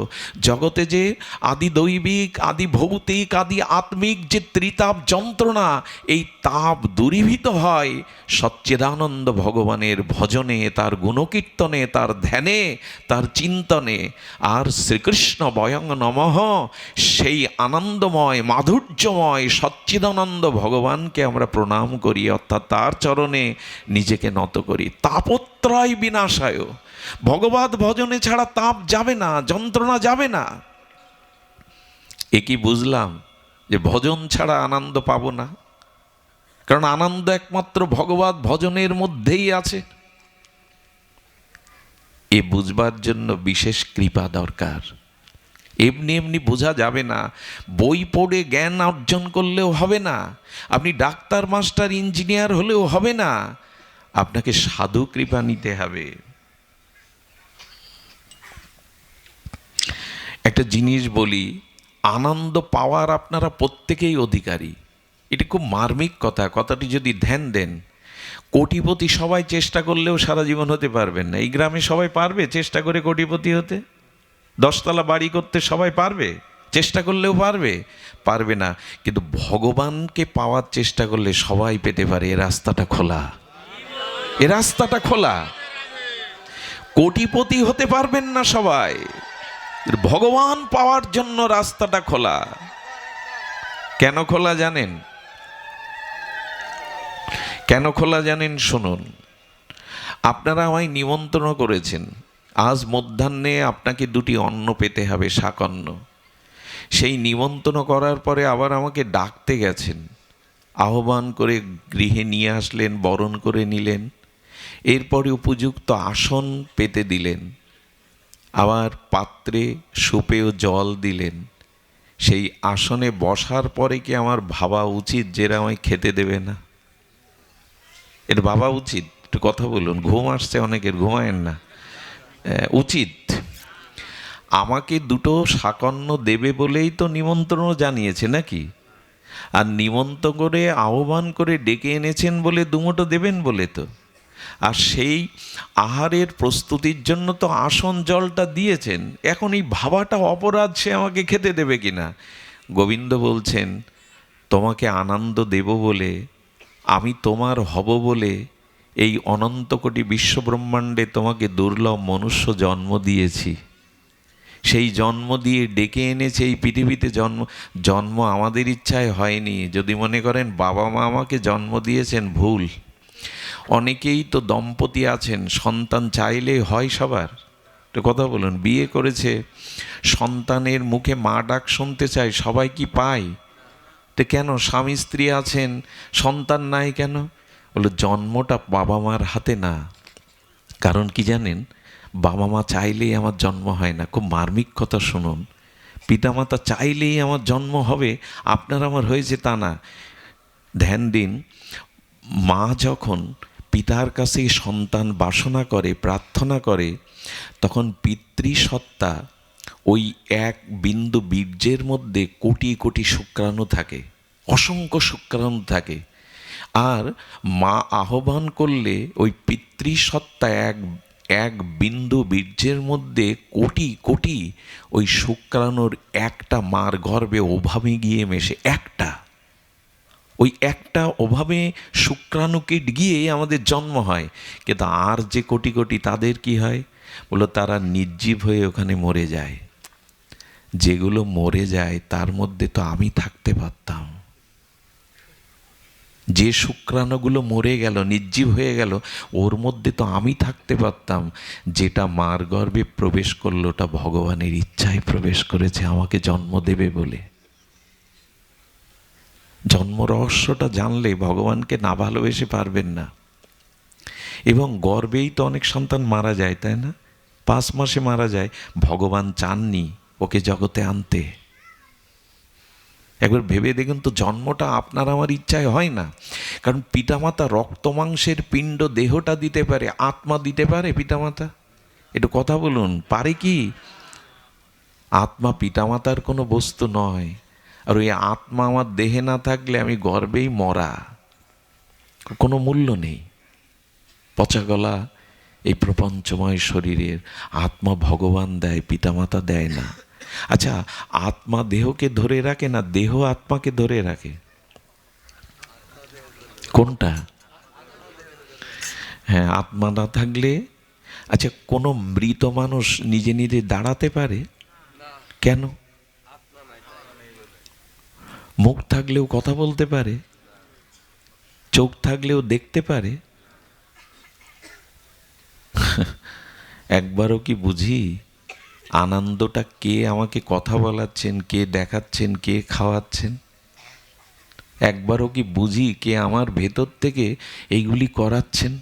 জগতে যে আদি দৈবিক, আদি ভৌতিক, আদি আত্মিক যে ত্রিতাপ যন্ত্রণা, এই তাপ দূরীভূত হয় সচ্চিদানন্দ ভগবানের ভজনে, তার গুণকীর্তনে, তার ধ্যানে, তার চিন্তনে। আর শ্রীকৃষ্ণ বয়ং নমঃ, সেই আনন্দময় মাধুর্যময় সচ্চিদানন্দ ভগবানকে আমরা প্রণাম করি, অর্থাৎ তার চরণে নিজেকে নত করি। তাপত্রয় বিনাশায়, ভগবত ভজনে ছাড়া তাপ যাবে না, যন্ত্রণা যাবে না। এ কি বুঝলাম যে ভজন ছাড়া আনন্দ পাবো না? কারণ আনন্দ একমাত্র ভগবত ভজনের মধ্যেই আছে। এ বুঝবার জন্য বিশেষ কৃপা দরকার। এমনি এমনি বোঝা যাবে না। বই পড়ে জ্ঞান অর্জন করলেও হবে না। আপনি ডাক্তার, মাস্টার, ইঞ্জিনিয়ার হলেও হবে না। আপনাকে সাধু কৃপা নিতে হবে। একটা জিনিস বলি, আনন্দ পাওয়ার আপনারা প্রত্যেকেই অধিকারী। এটি খুব মার্মিক কথা। কথাটি যদি ধ্যান দেন, কোটিপতি সবাই চেষ্টা করলেও সারা জীবন হতে পারবেন না। এই গ্রামে সবাই পারবে চেষ্টা করে কোটিপতি হতে? 10 তলা বাড়ি করতে সবাই পারবে? চেষ্টা করলেও পারবে না। কিন্তু ভগবানকে পাওয়ার চেষ্টা করলে সবাই পেতে পারে। এ রাস্তাটা খোলা, এ রাস্তাটা খোলা। কোটিপতি হতে পারবেন না সবাই, ভগবান পাওয়ার জন্য রাস্তাটা খোলা। কেন খোলা জানেন? কেন খোলা জানেন? শুনুন। আপনারা আমায় নিমন্ত্রণ করেছেন, আজ মধ্যাহ্নে আপনাকে 2টি অন্ন পেতে হবে, শাকন্ন। সেই নিমন্ত্রণ করার পরে আবার আমাকে ডাকতে গেছেন, আহ্বান করে গৃহে নিয়ে আসলেন, বরণ করে নিলেন, এরপরে উপযুক্ত আসন পেতে দিলেন, আবার পাত্রে সুপেয় জল দিলেন। সেই আসনে বসার পরে কি আমার ভাবা উচিত যে এরা আমায় খেতে দেবে না? এর ভাবা উচিত? একটু কথা বলুন। ঘুম আসছে অনেকের, ঘুমায়েন না। উচিত। আমাকে 2টো শাকন্ন দেবে বলেই তো নিমন্ত্রণ জানিয়েছে নাকি? আর নিমন্ত্রণ করে আহ্বান করে ডেকে এনেছেন বলে 2 মুঠো দেবেন বলে তো। আর সেই আহারের প্রস্তুতির জন্য তো আসন জলটা দিয়েছেন। এখন এই ভাবাটা অপরাধ সে আমাকে খেতে দেবে কিনা। গোবিন্দ বলছেন, তোমাকে আনন্দ দেব বলে, আমি তোমার হব বলে এই অনন্ত কোটি বিশ্বব্রহ্মাণ্ডে তোমাকে দুর্লভ মনুষ্য জন্ম দিয়েছি। সেই জন্ম দিয়ে ডেকে এনেছে এই পৃথিবীতে। জন্ম আমাদের ইচ্ছায় হয়নি। যদি মনে করেন বাবা মা আমাকে জন্ম দিয়েছেন, ভুল। অনেকেই তো দম্পতি আছেন, সন্তান চাইলে হয় সবার। তো কথা বলুন, বিয়ে করেছে, সন্তানের মুখে মা ডাক শুনতে চায়, সবাই কি পায়? তো কেন? স্বামী স্ত্রী আছেন, সন্তান নাই কেন? বলে জন্মটা বাবা মার হাতে না। কারণ কি জানেন? বাবা মা চাইলেই আমার জন্ম হয় না। খুব মার্মিক কথা শুনুন, পিতামাতা চাইলেই আমার জন্ম হবে, আপনার আমার হয়েছে তা না। ধ্যান দিন, মা যখন পিতার কাছে সন্তান বাসনা করে, প্রার্থনা করে, তখন পিতৃসত্তা ওই এক বিন্দু বীর্যের মধ্যে কোটি কোটি শুক্রাণু থাকে, অসংখ্য শুক্রাণু থাকে। আর মা আহ্বান করলে ওই পিতৃসত্তা এক এক বিন্দু বীর্যের মধ্যে কোটি কোটি ওই শুক্রাণুর একটা মার গর্ভে ওভাবে গিয়ে মেশে। ওই একটা ওভাবে শুক্রাণুকে গিয়ে আমাদের জন্ম হয়। কিন্তু আর যে কোটি কোটি, তাদের কি হয় বলো, তারা নির্জীব হয়ে ওখানে মরে যায়। যেগুলো মরে যায় তার মধ্যে তো আমি থাকতে পারতাম। যে শুক্রাণুগুলো মরে গেল, নির্জীব হয়ে গেল, ওর মধ্যে তো আমি থাকতে পারতাম। যেটা মার গর্ভে প্রবেশ করলো, ওটা ভগবানের ইচ্ছায় প্রবেশ করেছে আমাকে জন্ম দেবে বলে। জন্ম রহস্যটা জানলে ভগবানকে না ভালোবেসে পারবেন না। এবং গর্ভেই তো অনেক সন্তান মারা যায়, তাই না? 5 মাসে মারা যায়। ভগবান চাননি ওকে জগতে আনতে। একবার ভেবে দেখুন তো, জন্মটা আপনার আমার ইচ্ছায় হয় না। কারণ পিতামাতা রক্ত মাংসের পিণ্ড দেহটা দিতে পারে, আত্মা দিতে পারে পিতামাতা? একটু কথা বলুন, পারে কি? আত্মা পিতামাতার কোনো বস্তু নয়। আর ওই আত্মা আমার দেহে না থাকলে আমি গর্ভেই মরা, কোনো মূল্য নেই। পচা গলা এই প্রপঞ্চময় শরীরের আত্মা ভগবান দেয়, পিতামাতা দেয় না। আচ্ছা, আত্মা দেহকে ধরে রাখে না দেহ আত্মাকে ধরে রাখে? কোনটা? হ্যাঁ, আত্মা না থাকলে। আচ্ছা, কোনো মৃত মানুষ নিজে নিজে দাঁড়াতে পারে কেন? মুখ থাকলেও কথা বলতে পারে, চোখ থাকলেও দেখতে পারে। একবারও কি বুঝি আনন্দটা কে আমাকে কথা বলাচ্ছেন, কে দেখাচ্ছেন, কে খাওয়াচ্ছেন? একবারও কি বুঝি কে আমার ভেতর থেকে এইগুলি করাচ্ছেন?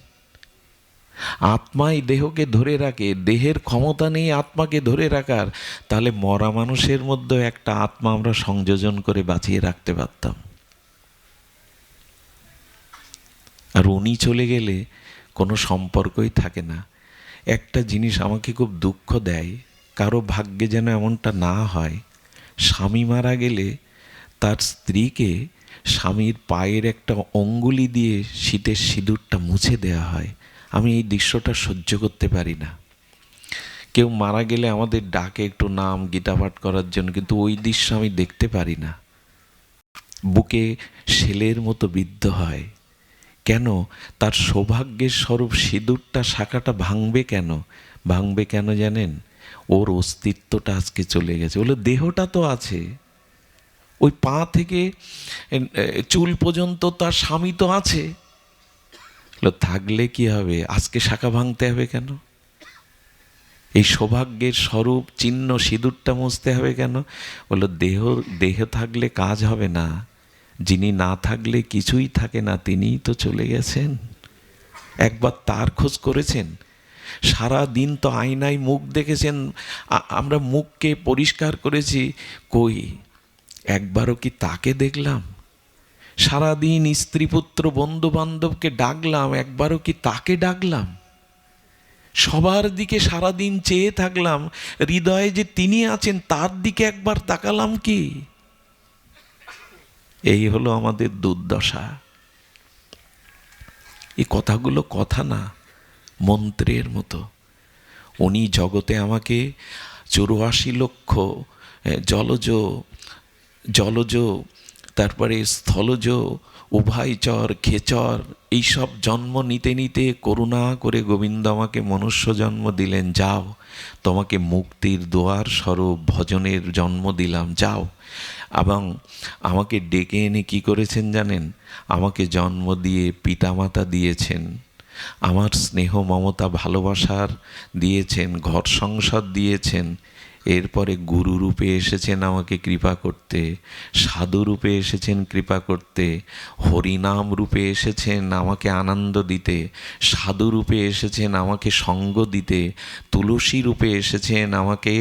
আত্মাই দেহকে ধরে রাখে, দেহের ক্ষমতা নেই আত্মাকে ধরে রাখার। তাহলে মরা মানুষের মধ্যে একটা আত্মা আমরা সংযোজন করে বাঁচিয়ে রাখতে পারতাম। আর উনি চলে গেলে কোনো সম্পর্কই থাকে না। একটা জিনিস আমাকে খুব দুঃখ দেয়, কারো ভাগ্যে যেন এমনটা না হয়, স্বামী মারা গেলে তার স্ত্রীকে স্বামীর পায়ের একটা অঙ্গুলি দিয়ে শীতের সিঁদুরটা মুছে দেওয়া হয়। আমি এই দৃশ্যটা সহ্য করতে পারি না। কেউ মারা গেলে আমাদের ডাকে একটু নাম গীতা পাঠ করার জন্য, কিন্তু ওই দৃশ্য আমি দেখতে পারি না। বুকে শেলের মতো বিদ্ধ হয়। কেন? তার সৌভাগ্যের স্বরূপ সিঁদুরটা, শাখাটা ভাঙবে কেন? ভাঙবে কেন জানেন? ওর অস্তিত্বটা আজকে চলে গেছে। বলে দেহটা তো আছে, ওই পা থেকে চুল পর্যন্ত তার স্বামী তো আছে। থাকলে কি হবে? আজকে শাখা ভাঙতে হবে কেন? এই সৌভাগ্যের স্বরূপ চিহ্ন সিঁদুরটা মুছতে হবে কেন? বললো দেহ থাকলে কাজ হবে না। যিনি না থাকলে কিছুই থাকে না, তিনিই তো চলে গেছেন। একবার তার খোঁজ করেছেন? সারা দিন তো আয়নায় মুখ দেখেছেন, আমরা মুখকে পরিষ্কার করেছি, কই একবারও কি তাকে দেখলাম? সারাদিন স্ত্রী পুত্র বন্ধু বান্ধবকে ডাকলাম, একবারও কি তাকে ডাকলাম? সবার দিকে সারাদিন চেয়ে থাকলাম, হৃদয়ে যে তিনি আছেন তার দিকে একবার তাকালাম কি? এই হলো আমাদের দুর্দশা। এই কথাগুলো কথা না, মন্ত্রের মতো। উনি জগতে আমাকে 84 লক্ষ জলজ তারপরে স্থলজ, উভয়চর, খেচর, এইসব জন্ম নিতে নিতে করুণা করে গোবিন্দ আমাকে মনুষ্য জন্ম দিলেন। যাও, তোমাকে মুক্তির দোয়ার স্বরূপ ভজনের জন্ম দিলাম, যাও। এবং আমাকে ডেকে এনে কি করেছেন জানেন? আমাকে জন্ম দিয়ে পিতামাতা দিয়েছেন, আমার স্নেহ মমতা ভালোবাসার দিয়েছেন, ঘর সংসার দিয়েছেন। এরপরে গুরু রূপে এসেছেন আমাকে কৃপা করতে, সাধু রূপে এসেছেন কৃপা করতে, হরিনাম রূপে এসেছেন আমাকে আনন্দ দিতে, সাধু রূপে এসেছেন আমাকে সঙ্গ দিতে, তুলসী রূপে এসেছেন আমাকে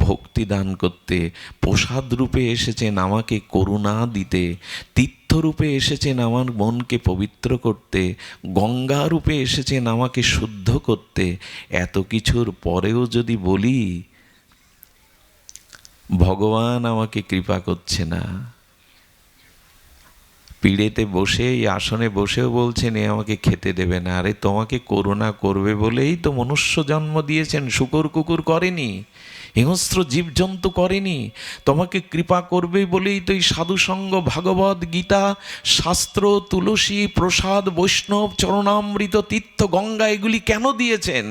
ভক্তি দান করতে, প্রসাদ রূপে এসেছেন আমাকে করুণা দিতে, তীর্থরূপে এসেছেন আমার মনকে পবিত্র করতে, গঙ্গা রূপে এসেছেন আমাকে শুদ্ধ করতে। এত কিছুর পরেও যদি বলি ভগবান আমাকে কৃপা করছে না, পিড়েতে বসে এই আসনে বসেও বলছেন এ আমাকে খেতে দেবে না, আরে তোমাকে করুণা করবে বলেই তো মনুষ্য জন্ম দিয়েছেন, শূকর কুকুর করেনি, হিংস্র জীবজন্তু করেনি। তোমাকে কৃপা করবে বলেই তো এই সাধুসঙ্গ, ভাগবত গীতা, শাস্ত্র, তুলসী, প্রসাদ, বৈষ্ণব, চরণামৃত, তীর্থ, গঙ্গা এগুলি কেন দিয়েছেন?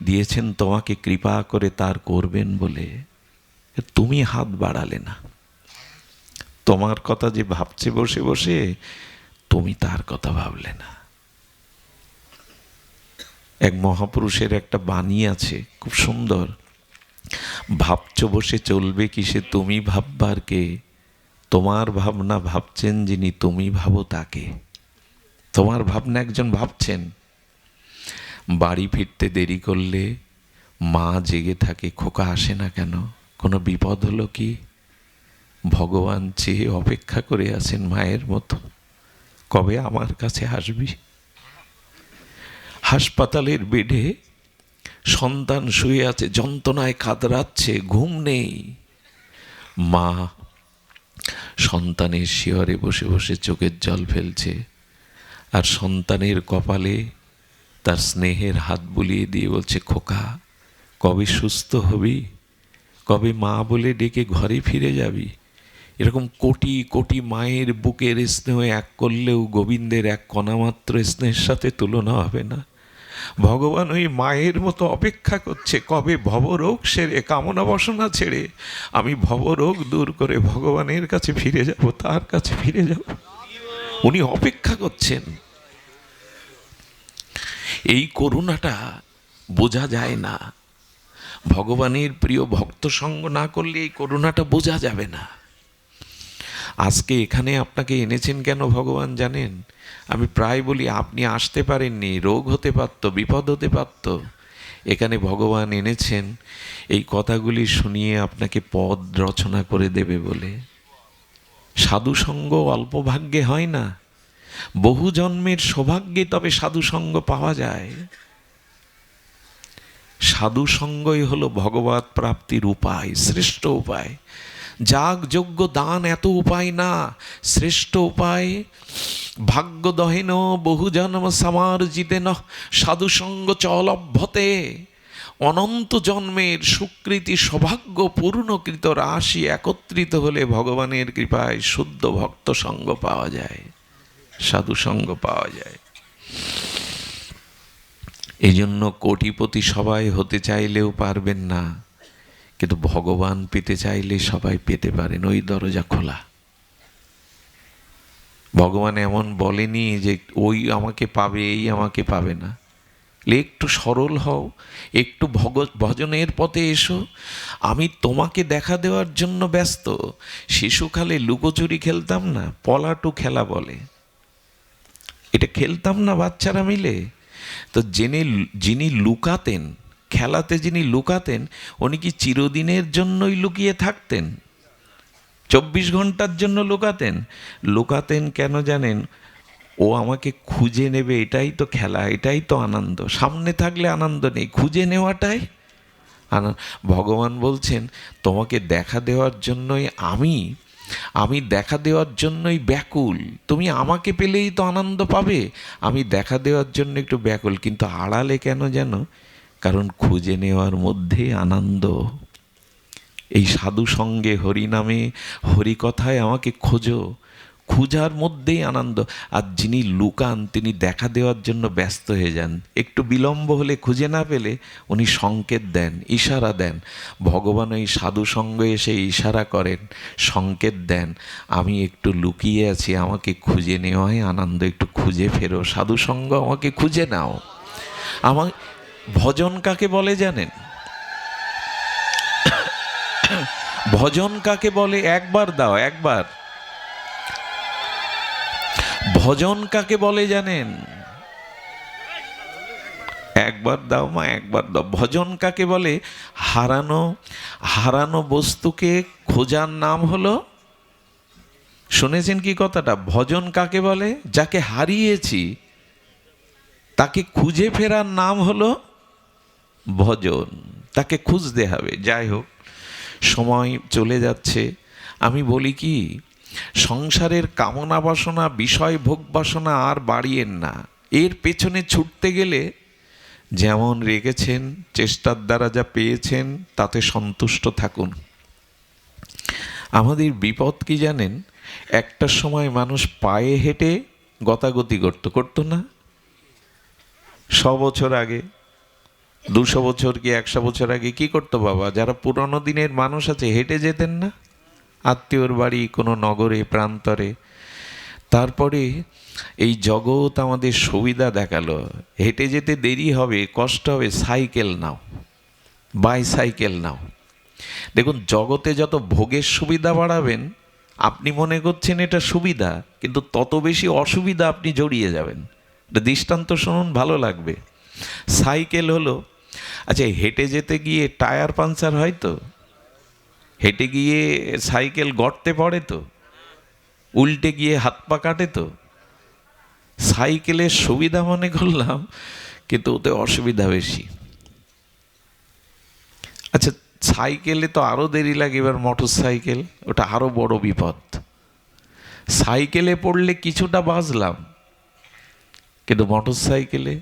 দিয়েছেন তোমাকে কৃপা করে তার করবেন বলে। তুমি হাত বাড়ালে না, তোমার কথা যে ভাবছে বসে বসে, তুমি তার কথা ভাবলে না। এক মহাপুরুষের একটা বাণী আছে খুব সুন্দর, ভাবছ বসে চলবে কিসে, তুমি ভাববার কে, তোমার ভাবনা ভাবছেন যিনি, তুমি ভাবো তাকে। তোমার ভাবনা একজন ভাবছেন। বাড়ি ফিরতে দেরি করলে মা জেগে থাকে, খোকা আসে না কেন, কোনো বিপদ হলো কি? ভগবান চেয়ে অপেক্ষা করে আছেন মায়ের মতো, কবে আমার কাছে আসবি। হাসপাতালের বেডে সন্তান শুয়ে আছে, যন্ত্রণায় কাতরাচ্ছে, ঘুম নেই। মা সন্তানের শিয়রে বসে বসে চোখের জল ফেলছে, আর সন্তানের কপালে তার স্নেহের হাত বুলিয়ে দিয়ে বলছে, খোকা কবে সুস্থ হবি, কবে মা বলে ডেকে ঘরে ফিরে যাবি। এরকম কোটি কোটি মায়ের বুকের স্নেহ এক করলেও গোবিন্দের এক কণামাত্র স্নেহের সাথে তুলনা হবে না। ভগবান ওই মায়ের মতো অপেক্ষা করছে, কবে ভবরোগ সেরে, কামনা বাসনা ছেড়ে আমি ভবরোগ দূর করে ভগবানের কাছে ফিরে যাব, তার কাছে ফিরে যাব। উনি অপেক্ষা করছেন। এই করুণাটা বোঝা যায় না, ভগবানের প্রিয় ভক্ত সঙ্গ না করলে এই করুণাটা বোঝা যাবে না। আজকে এখানে আপনাকে এনেছেন কেন ভগবান জানেন? আমি প্রায় বলি আপনি আসতে পারেননি, রোগ হতে পারত, বিপদ হতে পারত। এখানে ভগবান এনেছেন এই কথাগুলি শুনিয়ে আপনাকে পদ রচনা করে দেবে বলে। সাধুসঙ্গ অল্প ভাগ্যে হয় না, বহু জন্মের সৌভাগ্যে তবে সাধুসঙ্গ পাওয়া যায়। সাধুসঙ্গই হলো ভগবৎ প্রাপ্তির উপায়, শ্রেষ্ঠ উপায়। যাগ যজ্ঞ দান এত উপায় না, শ্রেষ্ঠ উপায়। ভাগ্য দহেন বহু জন্ম সমার্জিতেন সাধুসঙ্গ চলভ্যতে। অনন্ত জন্মের সুকৃতি সৌভাগ্য পূর্ণকৃত রাশি একত্রিত হলে ভগবানের কৃপায় শুদ্ধ ভক্ত সঙ্গ পাওয়া যায়, সাধুসঙ্গ পাওয়া যায়। এই জন্য কোটিপতি সবাই হতে চাইলেও পারবেন না, কিন্তু ভগবান পেতে চাইলে সবাই পেতে পারেন, ওই দরজা খোলা। ভগবান এমন বলেনি যে ওই আমাকে পাবে, এই আমাকে পাবে না। একটু সরল হও, একটু ভজনের পথে এসো, আমি তোমাকে দেখা দেওয়ার জন্য ব্যস্ত। শিশুকালে লুকোচুরি খেলতাম না, পলাটু খেলা বলে, এটা খেলতাম না বাচ্চারা মিলে। তো যিনি লুকাতেন, খেলাতে যিনি লুকাতেন, উনি কি চিরদিনের জন্যই লুকিয়ে থাকতেন? 24 ঘন্টার জন্য লুকাতেন? লুকাতেন কেন জানেন? ও আমাকে খুঁজে নেবে, এটাই তো খেলা, এটাই তো আনন্দ। সামনে থাকলে আনন্দ নেই, খুঁজে নেওয়াটাই আনন্দ। ভগবান বলছেন তোমাকে দেখা দেওয়ার জন্যই আমি দেখা দেওয়ার জন্যই ব্যাকুল। তুমি আমাকে পেলেই তো আনন্দ পাবে, আমি দেখা দেওয়ার জন্য একটু ব্যাকুল। কিন্তু আড়ালে কেন যেন? কারণ খুঁজে নেওয়ার মধ্যে আনন্দ। এই সাধু সঙ্গে, হরিনামে, হরিকথায় আমাকে খোঁজো, খুঁজার মধ্যেই আনন্দ। আর যিনি লুকান তিনি দেখা দেওয়ার জন্য ব্যস্ত হয়ে যান। একটু বিলম্ব হলে, খুঁজে না পেলে উনি সংকেত দেন, ইশারা দেন। ভগবান ওই সাধু সঙ্গে এসে ইশারা করেন, সংকেত দেন, আমি একটু লুকিয়ে আছি, আমাকে খুঁজে নেওয়াই আনন্দ, একটু খুঁজে ফেরো, সাধু সঙ্গ আমাকে খুঁজে নাও। আমার ভজন কাকে বলে জানেন? ভজন কাকে বলে? একবার দাও, একবার। ভজন কাকে বলে জানেন? একবার দাও মা, একবার দাও। ভজন কাকে বলে? হারানো হারানো বস্তুকে খোঁজার নাম হলো, শুনেছেন কি কথাটা? ভজন কাকে বলে? যাকে হারিয়েছি তাকে খুঁজে ফেরার নাম হলো ভজন। তাকে খুঁজতে হবে। যাই হোক, সময় চলে যাচ্ছে। আমি বলি কি, সংসারের কামনা বাসনা, বিষয় ভোগ বাসনা আর বাড়িয়েন না। এর পেছনে ছুটতে গেলে যেমন রেখেছেন, চেষ্টার দ্বারা যা পেয়েছেন তাতে সন্তুষ্ট থাকুন। আমাদের বিপদ কি জানেন? একটা সময় মানুষ পায়ে হেঁটে গতাগতি করতো না? 100 বছর আগে, 200 বছর কি 100 বছর আগে কি করতো বাবা? যারা পুরনো দিনের মানুষ আছে, হেঁটে যেতেন না আত্মীয়র বাড়ি, কোনো নগরে প্রান্তরে। তারপরে এই জগৎ আমাদের সুবিধা দেখালো, হেঁটে যেতে দেরি হবে, কষ্ট হবে, সাইকেল নাও, বাইসাইকেল নাও। দেখুন, জগতে যত ভোগের সুবিধা বাড়াবেন, আপনি মনে করছেন এটা সুবিধা, কিন্তু তত বেশি অসুবিধা আপনি জড়িয়ে যাবেন। এটা দৃষ্টান্ত শুনুন, ভালো লাগবে। সাইকেল হলো, আচ্ছা হেঁটে যেতে গিয়ে টায়ার পাংচার হয় তো? হেঁটে গিয়ে সাইকেল গর্তে পড়ে তো? উল্টে গিয়ে হাত পা কাটে তো? সাইকেলের সুবিধা মনে করলাম, কিন্তু ওতে অসুবিধা বেশি। আচ্ছা, সাইকেলে তো আরো দেরি লাগে, এবার মোটর সাইকেল, ওটা আরো বড় বিপদ। সাইকেলে পড়লে কিছুটা বাঁচলাম, কিন্তু মোটর সাইকেলে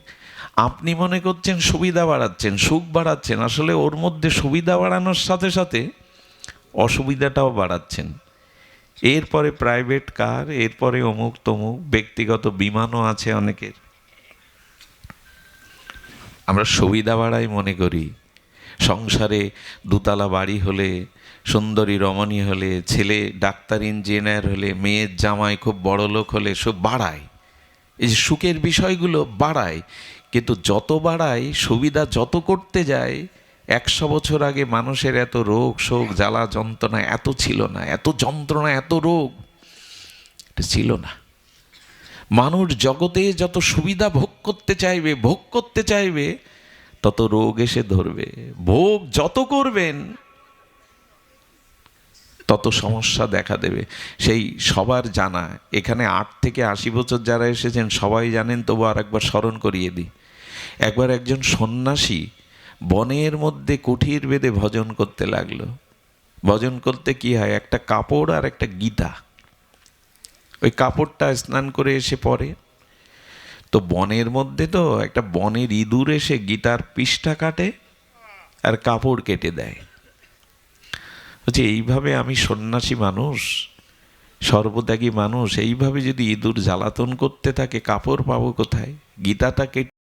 আপনি মনে করছেন সুবিধা বাড়াচ্ছেন, সুখ বাড়াচ্ছেন, আসলে ওর মধ্যে সুবিধা বাড়ানোর সাথে সাথে অসুবিধাটাও বাড়াচ্ছেন। এরপরে প্রাইভেট কার, এরপরে অমুক তমুক, ব্যক্তিগত বিমানও আছে অনেকের। আমরা সুবিধা বাড়াই মনে করি। সংসারে দুতলা বাড়ি হলে, সুন্দরী রমণী হলে, ছেলে ডাক্তার ইঞ্জিনিয়ার হলে, মেয়ের জামাই খুব বড় লোক হলে, সব বাড়ায়। এই যে সুখের বিষয়গুলো বাড়ায়, কিন্তু যত বাড়ায়, সুবিধা যত করতে যায়, 100 বছর আগে মানুষের এত রোগ শোক জ্বালা যন্ত্রণা এত ছিল না, এত যন্ত্রণা এত রোগ এটা ছিল না। মানুষ জগতে যত সুবিধা ভোগ করতে চাইবে, তত রোগ এসে ধরবে। ভোগ যত করবেন তত সমস্যা দেখা দেবে। সেই সবার জানা, এখানে 8 থেকে 80 বছর যারা এসেছেন সবাই জানেন, তবু আর একবার স্মরণ করিয়ে দিই। একবার একজন সন্ন্যাসী বনের মধ্যে কুঠির বেঁধে ভজন করতে লাগলো। ভজন করতে কি হয়, একটা কাপড় আর একটা গীতা। ওই কাপড়টা স্নান করে এসে পরে, তো বনের মধ্যে তো একটা বনের ইঁদুর এসে গীতার পৃষ্ঠা কাটে আর কাপড় কেটে দেয়। বলছে, এইভাবে আমি সন্ন্যাসী মানুষ, সর্বত্যাগী মানুষ, এইভাবে যদি ইঁদুর জ্বালাতন করতে থাকে, কাপড় পাবো কোথায়? গীতাটা কেটে